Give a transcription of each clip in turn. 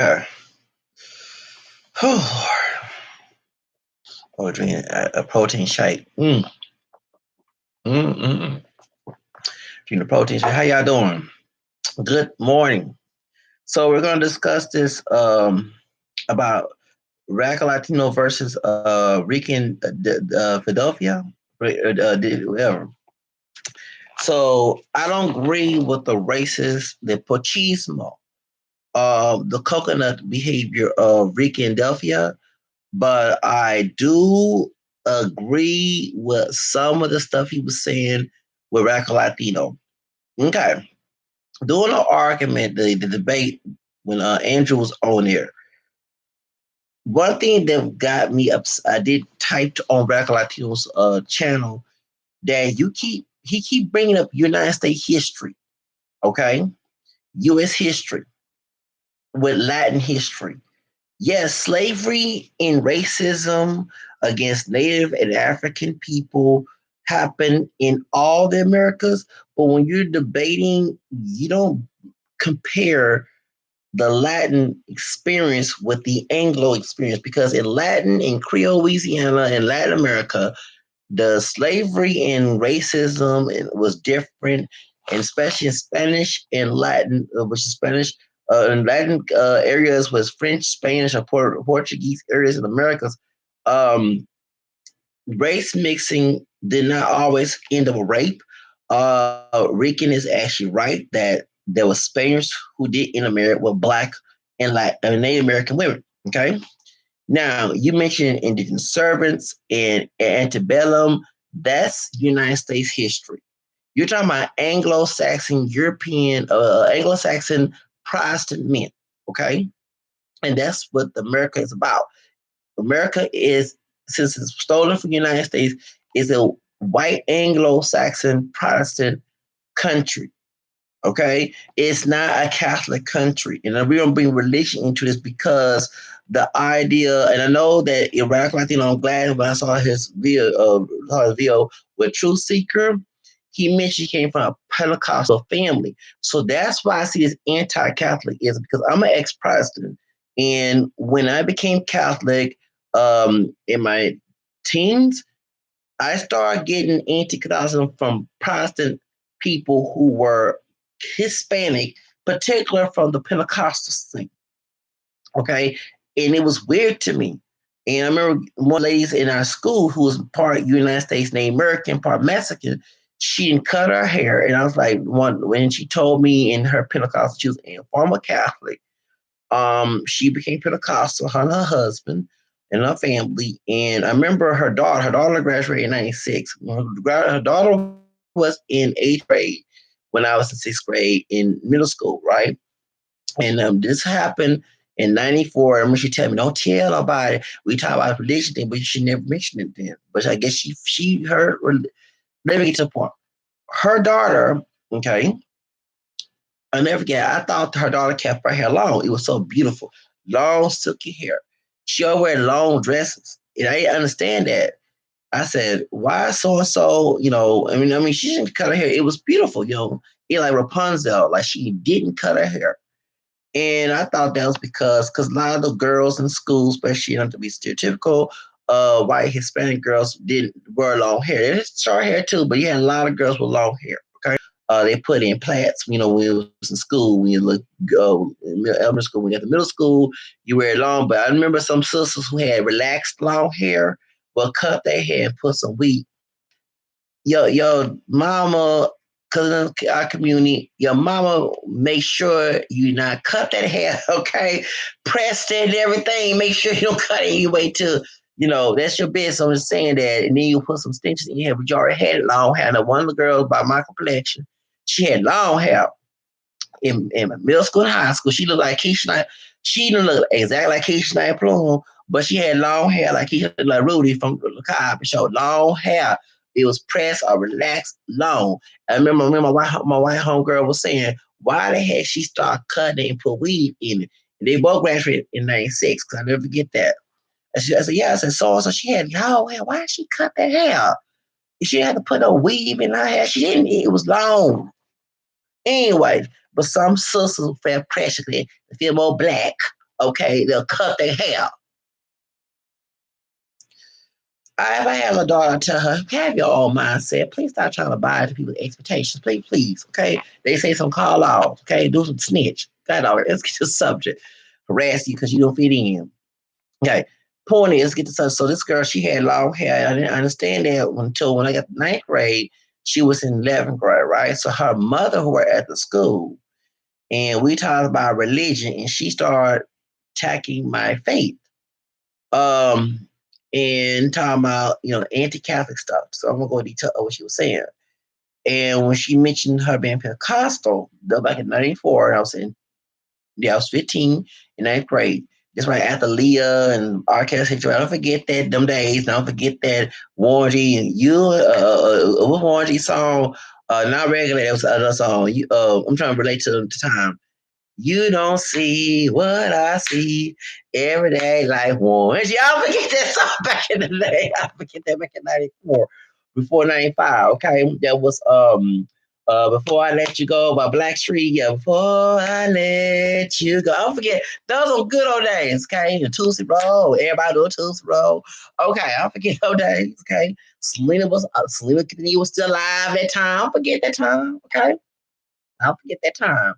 Okay. Oh, Lord. Drinking a protein shake. Mm, mm, mm. Drinking a protein shake. How y'all doing? Good morning. So we're going to discuss this about Radical Latino versus Rican Philadelphia, whatever. So I don't agree with the racist, the machismo, the coconut behavior of Ricandephia, but I do agree with some of the stuff he was saying with Radical Latino. Okay. During the argument, the debate, when Andrew was on there, one thing that got me upset, I did type on Radical Latino's channel that he keep bringing up United States history, okay? U.S. history with Latin history. Yes, slavery and racism against Native and African people happened in all the Americas, but when you're debating, you don't compare the Latin experience with the Anglo experience because in Latin, in Creole, Louisiana, and Latin America, the slavery and racism was different, and especially in Spanish and Latin, which is Spanish. In Latin areas was French, Spanish, or Portuguese areas in Americas. Um, Race mixing did not always end up with rape. Rican is actually right that there were Spaniards who did intermarry with Black and Native American women. Okay, now, you mentioned indigent servants and antebellum. That's United States history. You're talking about Anglo-Saxon, European, Anglo-Saxon Protestant men, okay? And that's what America is about. America is, since it's stolen from the United States, is a white Anglo-Saxon Protestant country. Okay, it's not a Catholic country, and we're gonna bring religion into this because the idea, and I know that in Radical Latino, I'm glad when I saw his video with Truth Seeker, he mentioned he came from a Pentecostal family, so that's why I see this anti-Catholic is because I'm an ex-Protestant, and when I became Catholic, in my teens, I started getting anti-Catholicism from Protestant people who were Hispanic, particular from the Pentecostal thing. Okay. And it was weird to me. And I remember one lady in our school who was part United States named American, part Mexican. She didn't cut her hair. And I was like, when she told me in her Pentecostal, she was a former Catholic. She became Pentecostal, her and her husband and her family. And I remember her daughter graduated in 96. Her daughter was in 8th grade when I was in 6th grade in middle school, right? And this happened in 94. I remember she told me, don't tell nobody. We talk about religion thing, but you should never mention it then. But I guess she heard, let me get to the point. Her daughter, okay, I never forget. I thought her daughter kept her hair long. It was so beautiful, long silky hair. She always wear long dresses, and I didn't understand that. I said, "Why so and so?" I mean, she didn't cut her hair. It was beautiful, It like Rapunzel, like she didn't cut her hair. And I thought that was because a lot of the girls in school, especially not to be stereotypical, white Hispanic girls didn't wear long hair. They had short hair too, but you had a lot of girls with long hair. Okay, they put in plaits. When you was in school, when you look in elementary school, when you got to middle school, you wear it long. But I remember some sisters who had relaxed long hair, will cut their hair and put some weave. Your mama, because in our community, your mama make sure you not cut that hair, okay? Press it and everything. Make sure you don't cut it anyway till, that's your business. So I'm just saying that. And then you put some stitches in your hair, but you already had long hair. Now, one of the girls by my complexion, she had long hair in middle school and high school. She looked like Keisha Knight. She didn't look exactly like Keisha Knight Plum, but she had long hair like Keisha, like Rudy from the Cosby Show. Long hair. It was pressed or relaxed long. I remember my white homegirl was saying, why the heck she started cutting and put weave in it? And they both graduated in 96, because I never forget that. I said, yeah, I said, so she had long hair. Why did she cut that hair? She had to put a weave in her hair. She didn't, it was long. Anyway, but some sisters feel pressure, they feel more black. Okay, they'll cut their hair. If I have a daughter, I tell her, have your own mindset. Please stop trying to buy into people's expectations. Please, please. Okay. They say some call off. Okay. Do some snitch. That all right. Let's get to the subject. Harass you because you don't fit in. Okay. Point is, get to subject. So this girl, she had long hair. I didn't understand that until when I got to ninth grade. She was in 11th grade, right? So her mother who were at the school, and we talked about religion, and she started attacking my faith. Um, and talking about, anti-Catholic stuff. So I'm gonna go into detail of what she was saying. And when she mentioned her being Pentecostal, back in '94, I was 15 in ninth grade. Just right after Leah and R. situation. I don't forget that them days. Don't forget that Warranty and you what Warranty song. Not regular. It was another song. I'm trying to relate to the time. You don't see what I see every day like one. Y'all forget that song back in the day. I forget that back in '94, before '95. Okay, that was Before I Let You Go by Blackstreet. Yeah, Before I Let You Go. Don't forget those were good old days. Okay, the Tootsie Roll. Everybody do a Tootsie Roll. Okay, I don't forget those days. Okay, Selena was still alive that time. Don't forget that time. Okay. I don't forget that time.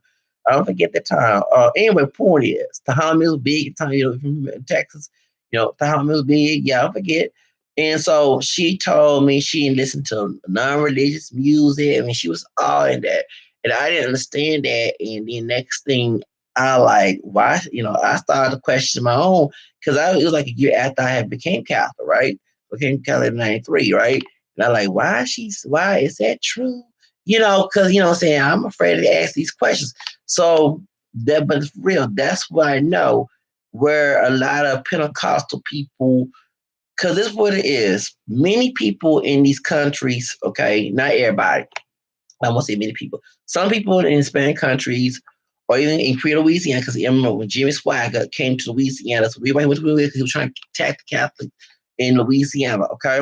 I don't forget that time. Anyway, point is, Tahami was big. Time, from Texas, Tahami was big. Yeah, I don't forget. And so she told me she didn't listen to non-religious music. I mean, she was all in that, and I didn't understand that. And the next thing, I like why, I started to question my own because it was like a year after I had became Catholic, right? Became Catholic in '93, right? And I like why is that true? Because what I'm saying, I'm afraid to ask these questions. So but it's real. That's what I know where a lot of Pentecostal people, because this is what it is. Many people in these countries, okay, not everybody. I won't say many people. Some people in Hispanic countries, or even in Creole, Louisiana, because I remember when Jimmy Swagger came to Louisiana, so everybody went to Louisiana because he was trying to attack the Catholic in Louisiana. Okay,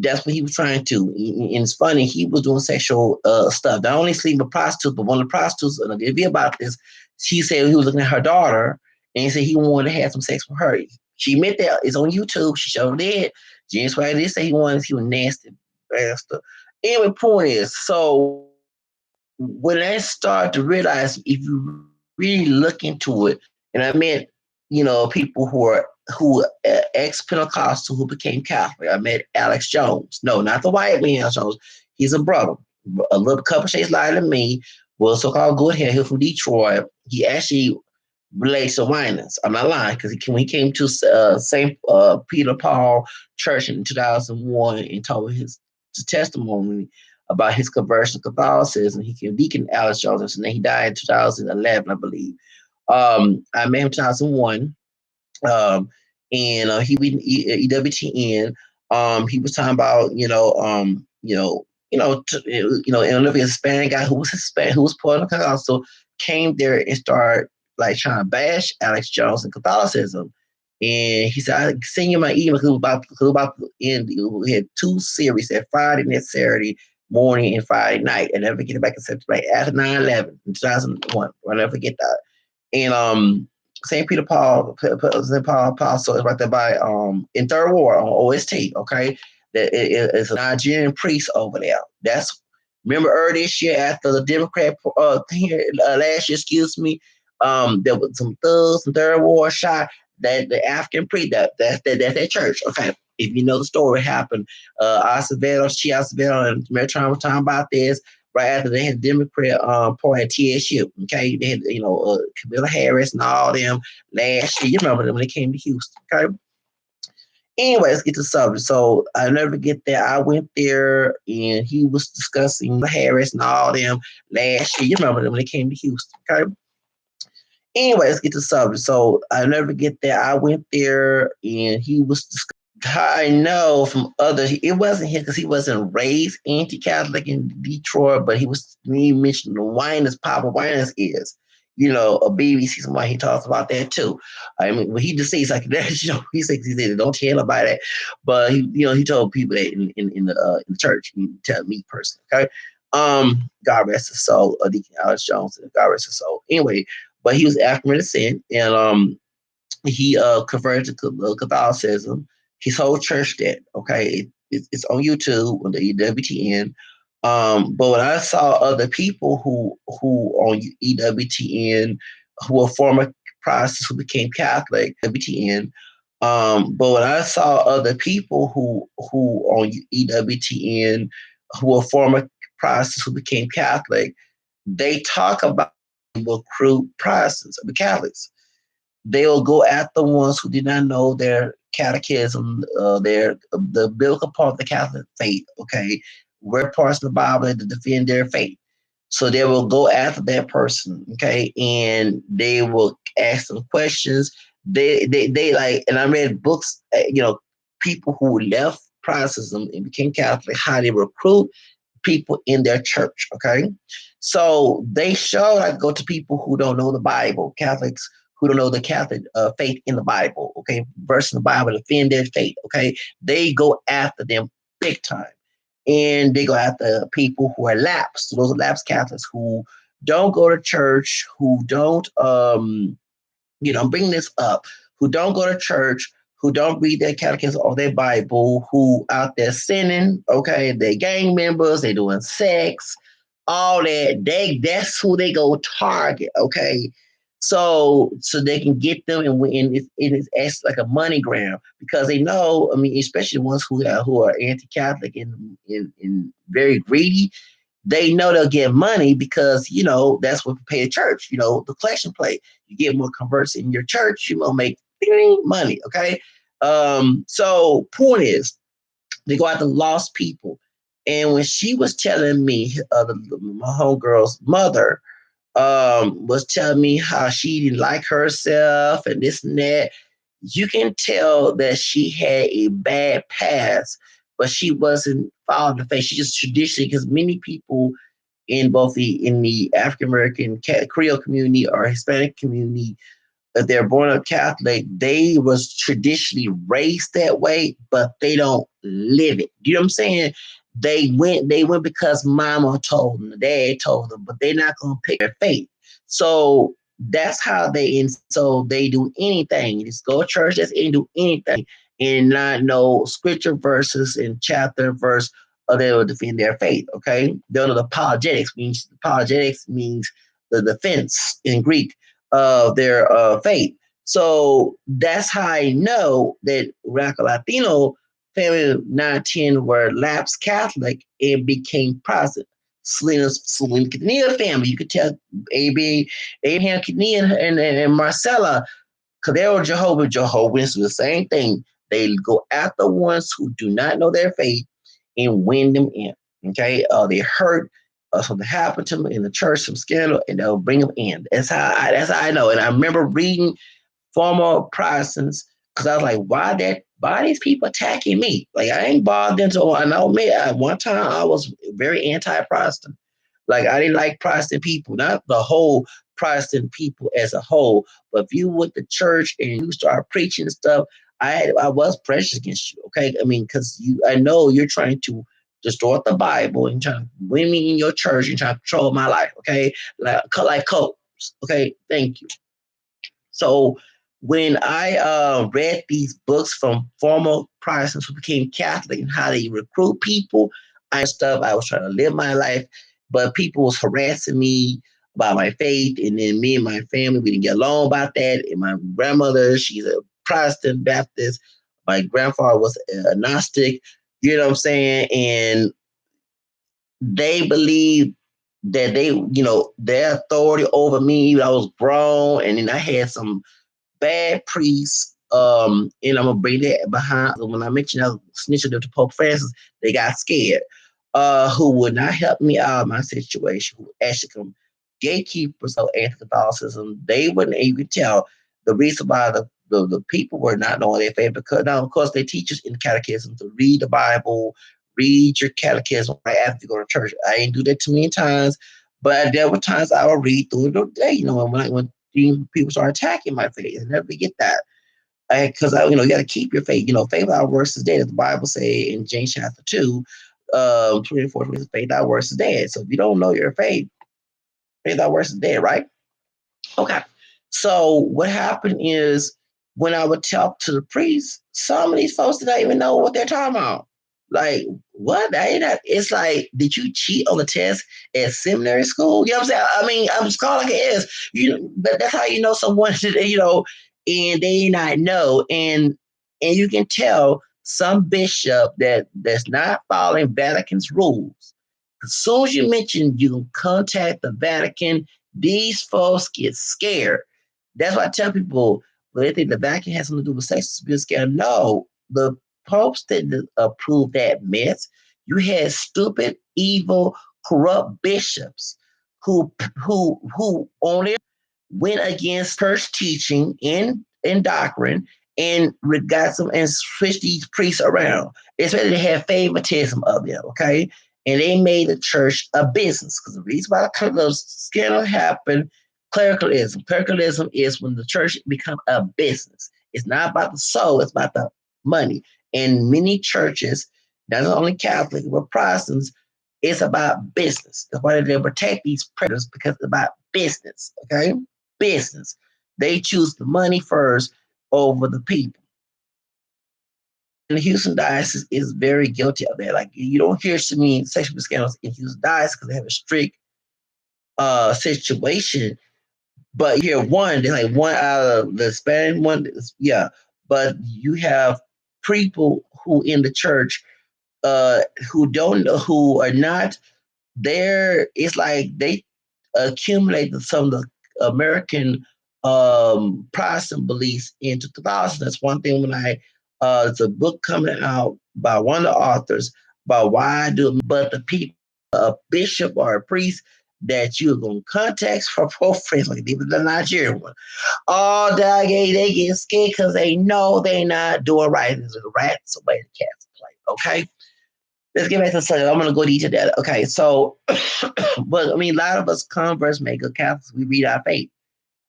that's what he was trying to. And it's funny, he was doing sexual stuff. Not only sleeping with prostitutes, but one of the prostitutes, and I'll give you about this, she said he was looking at her daughter and he said he wanted to have some sex with her. She admitted that. It's on YouTube. She showed it. James White did say he was nasty bastard. Anyway, point is, so when I started to realize if you really look into it, and I meant, people who ex-Pentecostal who became Catholic. I met Alex Jones. No, not the white man Alex Jones. He's a brother, a little couple shades lighter than me. Well, so-called good hair. He's from Detroit. He actually relates to Winans. I'm not lying because when he came to St. Peter Paul Church in 2001 and told his testimony about his conversion to Catholicism, he became Deacon Alex Jones, and then he died in 2011, I believe. I met him in 2001. And he was EWTN. He was talking about, and if a Hispanic guy who was Hispanic, who was Puerto Rican, also came there and started like trying to bash Alex Jones and Catholicism. And he said, I send you my email because it was about to end. We had two series, that Friday and that Saturday morning and Friday night. And never forget it back in September, like after 9/11 in 2001. I'll never forget that. And St. Peter Paul, St. Paul Apostle is right there by in Third Ward on OST. Okay, it's a Nigerian priest over there. That's remember earlier this year after the Democrat last year, excuse me, there was some thugs in Third Ward shot that the African priest that's that church. Okay, if you know the story happened, Acevedo, Acevedo, and Metron was talking about this right after they had Democrat party at TSU. Okay, they had Camilla Harris and all them last year. You remember them when they came to Houston. Okay. Anyway, let's get to the subject. So I never get there. I went there and he was discussing Harris and all them last year. You remember them when they came to Houston. Okay. Anyway, let's get to the subject. So I never get there. I went there and he was discussing. I know from others, it wasn't him because he wasn't raised anti-Catholic in Detroit, but he mentioned the Winans, Papa Winans is, a BBC, somebody he talks about that too. I mean, when he just says like that, he said, don't tell nobody that. But he told people that in the church, he tell me personally, okay? God rest his soul, Deacon Alex Jones, God rest his soul. Anyway, but he was African descent, and He converted to Catholicism. His whole church did. Okay, it's on YouTube on the EWTN. But when I saw other people who on EWTN who were former Protestants who became Catholic, EWTN. But when I saw other people who on EWTN who were former Protestants who became Catholic, they talk about recruit Protestants, I mean Catholics. They'll go at the ones who did not know their catechism, their the biblical part of the Catholic faith. Okay, where parts of the Bible to defend their faith. So they will go after that person. Okay, and they will ask them questions. They like, and I read books. People who left Protestantism and became Catholic, how they recruit people in their church. Okay. So they show I go to people who don't know the Bible, Catholics who don't know the Catholic faith in the Bible. Okay. Verse in the Bible, defend their faith. Okay. They go after them big time. And they go after people who are lapsed. So those are lapsed Catholics who don't go to church, who don't I'm bringing this up, who don't go to church, who don't read their catechism or their Bible, who out there sinning, okay, they're gang members, they doing sex, all that. That's who they go target, okay. So they can get them, and it's like a money grab because they know. I mean, especially the ones who are anti-Catholic and very greedy, they know they'll get money because that's what we pay the church. The collection plate. You get more converts in your church, you will make money. Okay. So point is, they go after lost people. And when she was telling me, my homegirl's mother was telling me how she didn't like herself and this and that, you can tell that she had a bad past, but she wasn't following the faith. She just traditionally, because many people in the African American Creole community or Hispanic community, if they're born up Catholic, they was traditionally raised that way, but they don't live it. You know what I'm saying? They went because mama told them, dad told them, but they're not gonna pick their faith. So that's how so they do anything. Just go to church, just do anything and not know scripture verses and chapter verse, or they will defend their faith. Okay. They'll know the apologetics means the defense in Greek of their faith. So that's how I know that Radical Latino family 910 were lapsed Catholic and became Protestant. Selena Quintanilla family, you could tell Abraham Quintanilla and Marcella, because they were Jehovah's, the same thing. They go after ones who do not know their faith and win them in. Okay, they hurt something happened to them in the church, some scandal, and they'll bring them in. That's how I know. And I remember reading former Protestants because I was like, why are these people attacking me? Like I ain't bothered until I know me. At one time I was very anti-Protestant. Like I didn't like Protestant people, not the whole Protestant people as a whole, but if you went to church and you start preaching stuff, I was precious against you. Okay, I mean, because I know you're trying to distort the Bible and trying to win me in your church and trying to control my life. Okay, like cults. Okay, thank you. So when I read these books from former Protestants who became Catholic and how they recruit people, I was trying to live my life, but people was harassing me about my faith, and then me and my family we didn't get along about that. And my grandmother, she's a Protestant Baptist. My grandfather was a Gnostic. You know what I'm saying? And they believed that their authority over me. I was grown, and then I had some bad priests. And I'm gonna bring that behind when I mentioned I was snitching to Pope Francis, they got scared. Who would not help me out of my situation, who actually come gatekeepers of anti-Catholicism. They wouldn't even tell the reason why the people were not knowing their faith, because now of course they teach us in the catechism to read the Bible, read your catechism right after you go to church. I ain't do that too many times, but there were times I would read through the day, when people start attacking my faith. I never forget that. Because you got to keep your faith. Faith without works is dead. As the Bible say in James chapter 2, 24, faith without works is dead. So if you don't know your faith without works is dead, right? Okay. So what happened is when I would talk to the priests, some of these folks did not even know what they're talking about. Like, what? It's like, did you cheat on the test at seminary school? You know what I'm saying? I mean, I'm just calling like it is. But that's how you know someone, and they not know. And you can tell some bishop that's not following Vatican's rules. As soon as you mention you can contact the Vatican, these folks get scared. That's why I tell people, well, they think the Vatican has something to do with sex abuse scandal. No, the popes didn't approve that mess. You had stupid, evil, corrupt bishops who on their went against church teaching in doctrine and got some and switched these priests around. Especially they had favoritism of them, okay? And they made the church a business. Because the reason why the scandal happened, clericalism. Clericalism is when the church become a business. It's not about the soul, it's about the money. And many churches, not only Catholic, but Protestants, it's about business. That's why they protect these predators, because it's about business, okay? Business. They choose the money first over the people. And the Houston Diocese is very guilty of that. Like, you don't hear so many sexual scandals in Houston Diocese because they have a strict situation. But you hear one, they're like one out of the Spanish one, yeah. But you have people who in the church who don't know, who are not there. It's like they accumulated some of the American Protestant beliefs into Catholicism. That's one thing. When it's a book coming out by one of the authors about why I do it, but the people, a bishop or a priest that you're going to contact for profess, like even the Nigerian one, all dog, they get scared because they know they're not doing right. There's a rat, somebody the cats play. Okay, let's get back to the subject. I'm going to go into that. Okay, so, but I mean, a lot of us converts make good Catholics. We read our faith.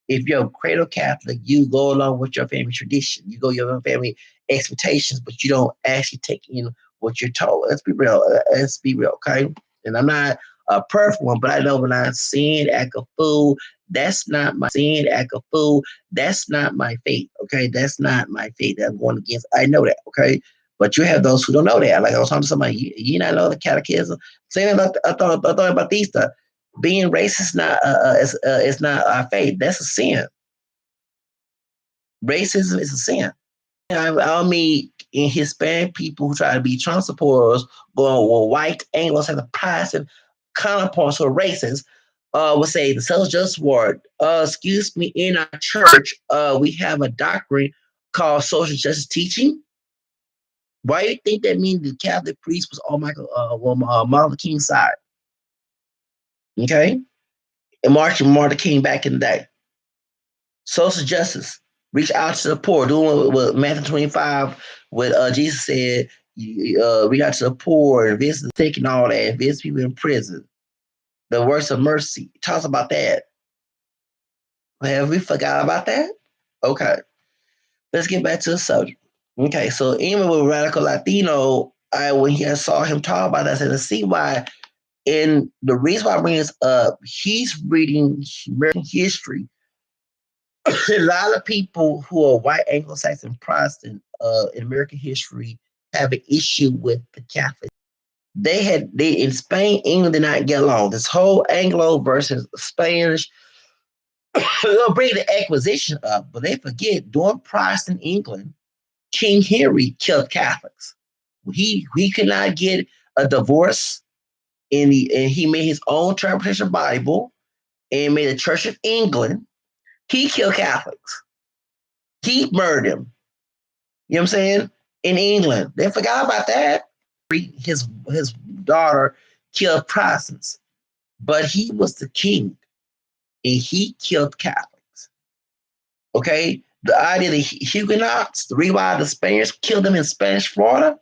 If you're a cradle Catholic, you go along with your family tradition. You go your family expectations, but you don't actually take in what you're told. Let's be real. Let's be real, okay? And I'm not a perfect one, but I know when I sin, act a fool, that's not my sin, act a fool. That's not my faith, okay? That's not my faith that I'm going against. I know that, okay? But you have those who don't know that. Like I was talking to somebody, you not know the catechism. Same about I thought about these stuff. Being racist is not our faith. That's a sin. Racism is a sin. I mean, in Hispanic people who try to be Trump supporters, going, well, white Anglos have a positive counterpoint, so racist, would say the social justice ward. Excuse me, in our church, we have a doctrine called social justice teaching. Why do you think that means the Catholic priest was on Martin Luther King's side? Okay, and Martin Luther King back in the day. Social justice, reach out to the poor, doing what Matthew 25, what Jesus said, reach out to the poor and visit the sick and all that, and visit people in prison. The works of mercy. Talks about that. Have we forgot about that? Okay. Let's get back to the subject. Okay, so even with Radical Latino, when I saw him talk about that, I said, to see why. And the reason why I bring this up, he's reading American history. A lot of people who are white Anglo-Saxon Protestant in American history have an issue with the Catholic. They in Spain, England did not get along. This whole Anglo versus Spanish, they'll bring the acquisition up, but they forget during Protestant England, King Henry killed Catholics. He could not get a divorce, and he made his own interpretation of the Bible and made the Church of England. He killed Catholics. He murdered them. You know what I'm saying? In England. They forgot about that. His daughter killed Protestants, but he was the king and he killed Catholics. Okay? The idea of the Huguenots, the reason why the Spaniards killed them in Spanish Florida,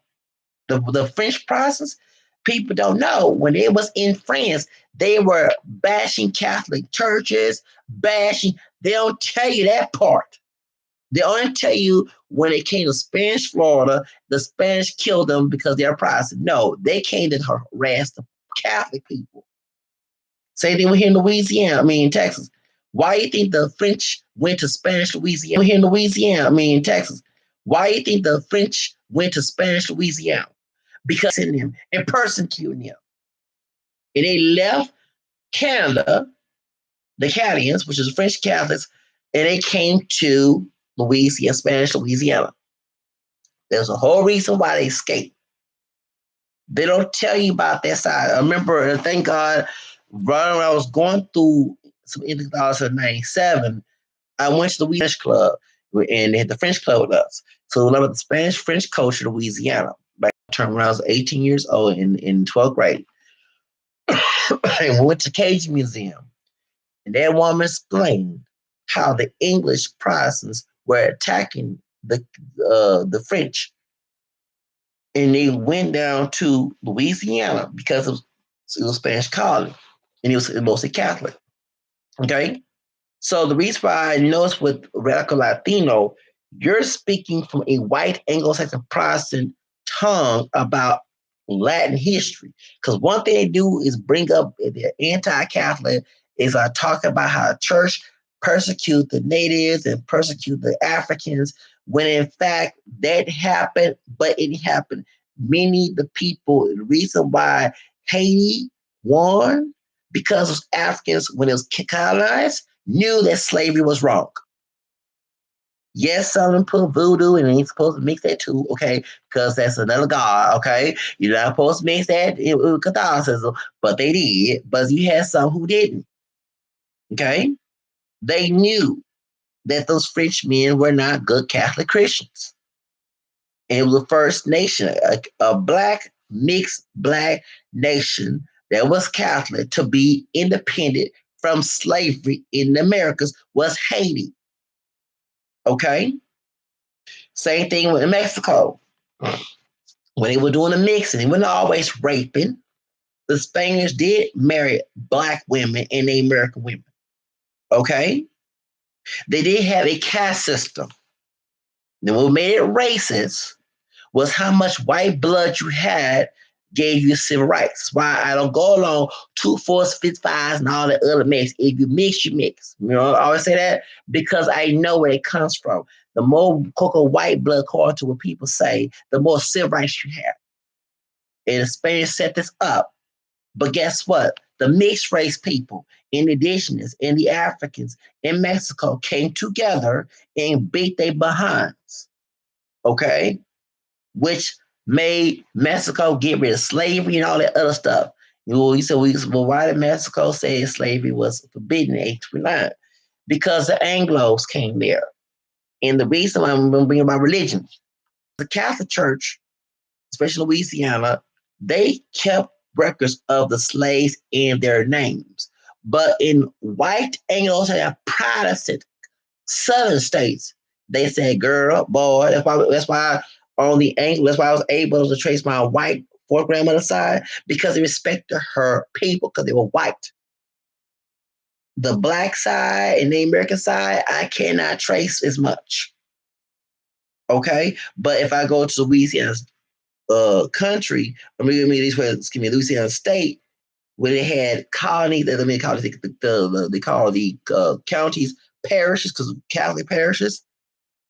the French Protestants, people don't know. When it was in France, they were bashing Catholic churches, bashing. They don't tell you that part. They only tell you when it came to Spanish Florida, the Spanish killed them because they're Protestant. No, they came to harass the Catholic people. Same thing with here in Louisiana, Texas. Why do you think the French went to Spanish Louisiana? Here in Louisiana, I mean in Texas. Why do you think the French went to Spanish Louisiana? Because in them and persecuting them. And they left Canada, the Canadians, which is French Catholics, and they came to Louisiana, Spanish Louisiana. There's a whole reason why they escaped. They don't tell you about that side. I remember, thank God, right when I was going through some in 1997, I went to the French club, and they had the French club with us. So I learned about the Spanish French culture of Louisiana. Back when I was 18 years old in 12th grade. And we went to Cage Museum. And that woman explained how the English Protestants were attacking the French, and they went down to Louisiana because it was a Spanish colony, and it was mostly Catholic. Okay, so the reason why I notice with Radical Latino, you're speaking from a white Anglo-Saxon Protestant tongue about Latin history. Because one thing they do is bring up the anti-Catholic is talk about how the church persecute the natives and persecute the Africans, when in fact that happened, but it happened. Many the people, the reason why Haiti won because of Africans when it was colonized knew that slavery was wrong. Yes, some of them put voodoo and ain't supposed to mix that too, okay? Because that's another god, okay? You're not supposed to mix that with Catholicism, but they did. But you had some who didn't, okay? They knew that those French men were not good Catholic Christians. And it was the first nation, a black, mixed black nation that was Catholic to be independent from slavery in the Americas was Haiti. Okay? Same thing with Mexico. When they were doing the mixing, they weren't always raping. The Spaniards did marry black women and the American women. Okay? They did have a caste system. Then what made it racist was how much white blood you had gave you civil rights. Why I don't go along 2, 4, 5, and all the other mix. If you mix, you mix. You know, I always say that because I know where it comes from. The more cocoa white blood, according to what people say, the more civil rights you have. And the Spaniards set this up. But guess what? The mixed race people, and the indigenous, and the Africans in Mexico came together and beat their behinds. Okay? Which made Mexico get rid of slavery and all that other stuff. You said, well, why did Mexico say slavery was forbidden in 1829? Because the Anglos came there. And the reason why I'm bringing about religion, the Catholic Church, especially Louisiana, they kept records of the slaves and their names. But in white Anglo-Saxon Protestant Southern states, they said girl, boy. That's why on the angle, that's why I was able to trace my white fourth grandmother's side, because they respected her people because they were white. The black side and the American side, I cannot trace as much. Okay, but if I go to Louisiana country, Louisiana state, where they had colonies, they call the counties parishes, because Catholic parishes,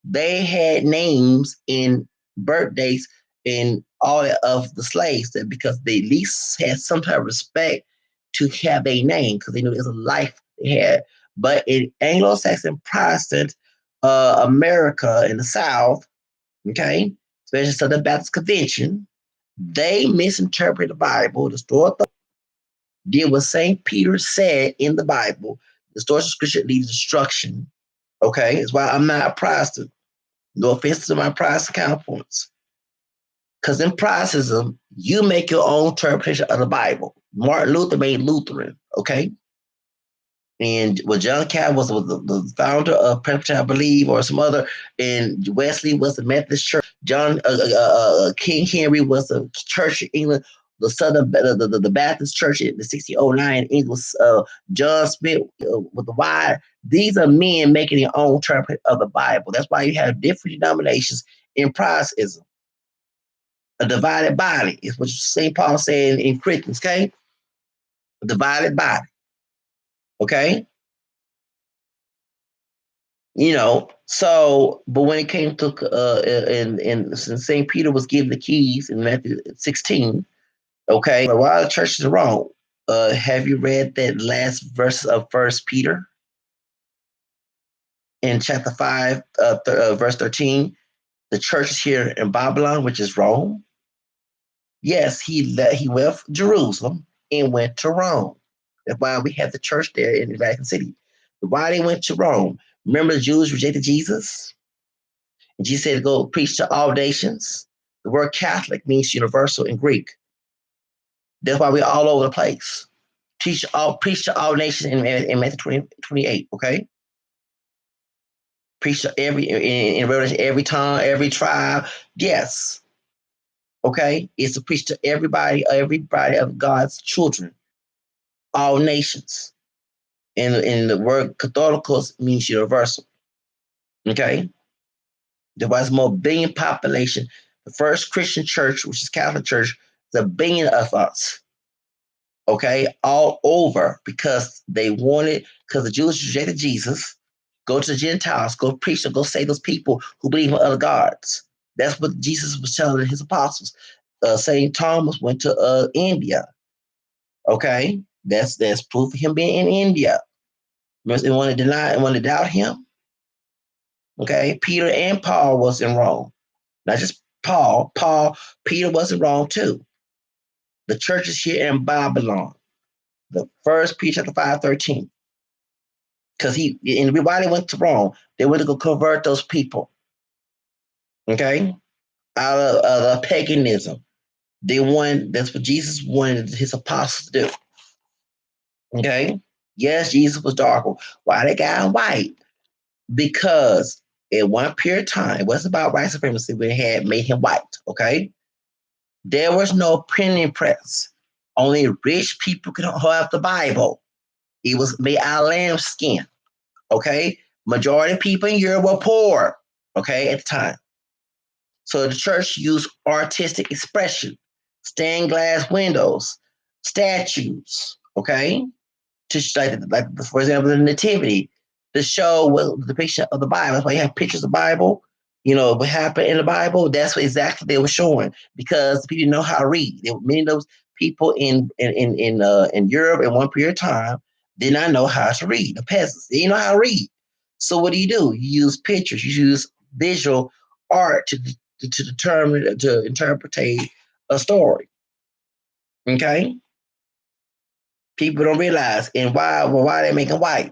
they had names and birthdays and all of the slaves, that because they at least had some type of respect to have a name, because they knew it was a life they had. But in Anglo-Saxon Protestant America in the South, okay, especially Southern Baptist Convention, they misinterpreted the Bible, did what St. Peter said in the Bible. The source of scripture leads to destruction. Okay, that's why I'm not a Protestant. No offense to my Protestant counterpoints. Because in Protestantism, you make your own interpretation of the Bible. Martin Luther made Lutheran, okay? And John Calvin was the founder of Presbyterian, I believe, or some other. And Wesley was the Methodist Church. King Henry was the Church of England, the Southern the Baptist Church in the 1609 in England. John Smith with the Y. These are men making their own interpretation of the Bible. That's why you have different denominations in Protestantism. A divided body is what St. Paul said in Corinthians, okay? A divided body, okay? So, but when it came to and since Saint Peter was given the keys in Matthew 16, okay, but while the church is wrong, have you read that last verse of First Peter in chapter 5, verse 13? The church is here in Babylon, which is Rome. Yes, he left Jerusalem and went to Rome. That's why we have the church there in the Vatican City. Why they went to Rome? Remember the Jews rejected Jesus? And Jesus said to go preach to all nations. The word Catholic means universal in Greek. That's why we're all over the place. Preach to all nations in Matthew 28, okay? Preach to in Revelation, every tongue, every tribe. Yes. Okay? It's to preach to everybody of God's children, all nations. And the word Catholicos means universal. Okay? There was more billion population. The first Christian church, which is Catholic Church, is a billion of us. Okay, all over because because the Jews rejected Jesus. Go to the Gentiles, go preach, go save those people who believe in other gods. That's what Jesus was telling his apostles. Saint Thomas went to India. Okay, that's proof of him being in India. They want to deny and want to doubt him. Okay, Peter and Paul was in Rome, not just Paul. Peter wasn't wrong too. The church is here in Babylon. The first Peter chapter 5:13. Because why they went to Rome, they went to go convert those people, okay, out of paganism. That's what Jesus wanted his apostles to do, okay. Yes, Jesus was dark. Why they got him white? Because at one period of time, it wasn't about white supremacy when they had made him white, okay. There was no printing press. Only rich people could have the Bible. It was made out of lamb skin, okay. Majority of people in Europe were poor, okay, at the time. So the church used artistic expression, stained glass windows, statues, okay, to like for example the Nativity, the show was the depiction of the Bible. That's why you have pictures of the Bible. What happened in the Bible. That's what exactly they were showing because people didn't know how to read. Many of those people in Europe at one period of time did not know how to read. The peasants, they didn't know how to read. So what do? You use pictures. You use visual art to determine to interpret a story. Okay, people don't realize and why they make them white.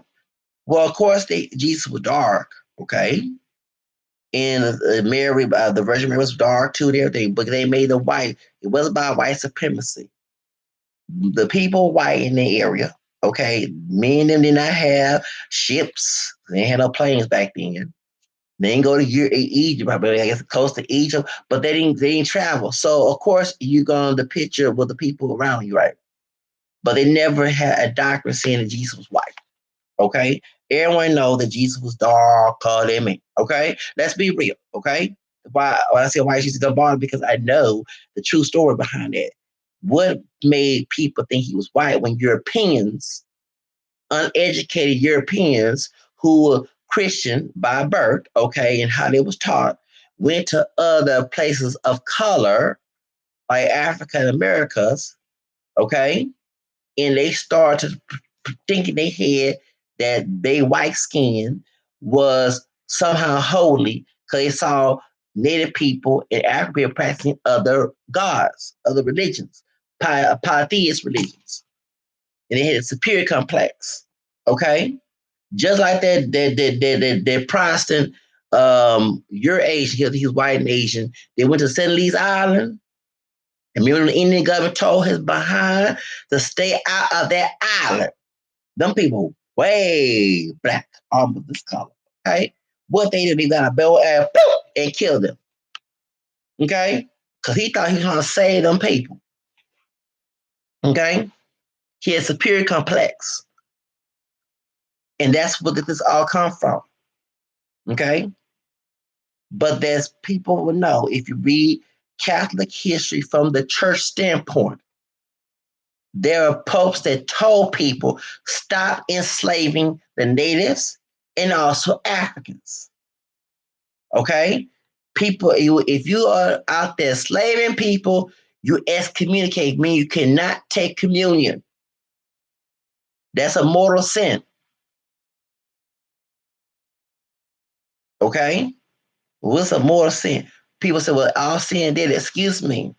Well, of course, Jesus was dark. Okay, and Mary, the Virgin Mary was dark too. Everything, but they made them white. It wasn't about white supremacy. The people white in the area. Okay, men and them did not have ships. They didn't have no planes back then. They didn't go to Egypt, probably I guess close to Egypt, but they didn't travel. So of course you go on the picture with the people around you, right? But they never had a doctor saying that Jesus was white. Okay, everyone know that Jesus was darker than me. Okay, let's be real. Okay, why when I say why Jesus don't bother because I know the true story behind that. What made people think he was white when Europeans, uneducated Europeans who were Christian by birth, okay, and how they was taught, went to other places of color like Africa and Americas, okay, and they started thinking in their head that they white skin was somehow holy because they saw Native people and African people practicing other gods, other religions, polytheist religions, and they had a superior complex. Okay, just like that Protestant, your Asian, he's white and Asian. They went to St. Lee's Island. And remember the Indian government told his behind to stay out of that island. Them people way black, almost this color. Okay, what they did, they got a bell and killed them. Okay, because he thought he was gonna save them people. Okay, he had superior complex, and that's what this all come from. Okay, but there's people will know if you read Catholic history from the church standpoint. There are popes that told people stop enslaving the natives and also Africans. Okay? People, if you are out there slaving people, you excommunicate me. You cannot take communion. That's a mortal sin. Okay? What's a mortal sin? People say, well, all sin did, excuse me.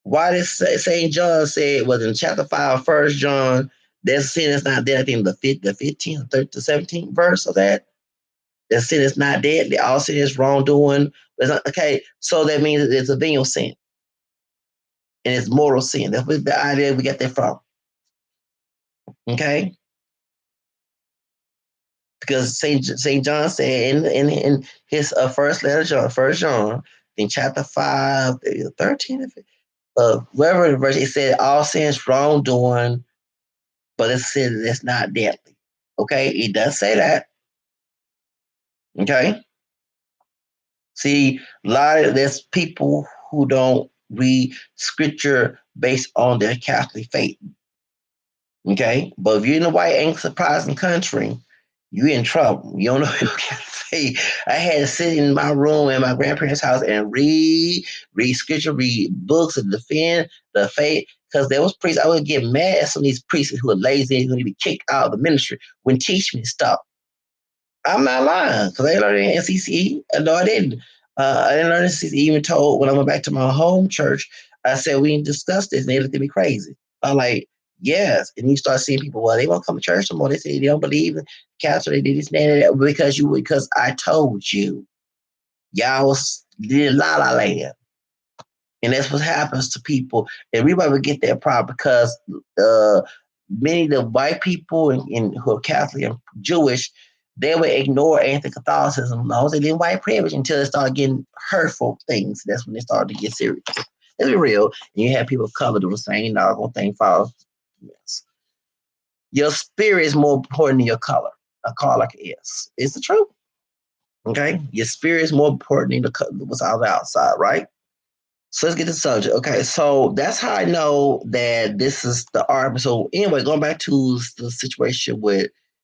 Why did St. John say it was in chapter 5, 1 John, that sin is not dead? I think the 15th, the 17th verse of that. That sin is not dead. All sin is wrongdoing. Okay, so that means it's a venial sin. And it's mortal sin. That's what the idea we get that from. Okay? Because Saint John said in his first letter, First John, in chapter 5, 13, wherever the verse, it said all sins wrongdoing, but it said it's not deadly. Okay, it does say that. Okay, see, a lot of there's people who don't read scripture based on their Catholic faith. Okay, but if you're in a white, ain't surprising country, you in trouble. You don't know what you can say. I had to sit in my room at my grandparents' house and read scripture, read books, and defend the faith. Because there was priests, I would get mad at some of these priests who were lazy and going to be kicked out of the ministry when teach me stuff. I'm not lying because I learned it in NCCE. No, I didn't. I didn't learn NCCE. Even told when I went back to my home church, I said we didn't discuss this, and they looked at me crazy. I'm like, yes. And you start seeing people, well, they won't come to church no more. They say they don't believe in Catholic. They did this and that because I told you, y'all was did la la land. And that's what happens to people. Everybody would get that problem because many of the white people who are Catholic and Jewish, they would ignore anti-Catholicism as long as they didn't white privilege until they started getting hurtful things. That's when they started to get serious. Let's be real. And you have people of color doing the same doggone thing for yes. Your spirit is more important than your color. A color is. It's the truth. Okay? Your spirit is more important than what's on the outside, right? So let's get to the subject. Okay, so that's how I know that this is the art. So anyway, going back to the situation with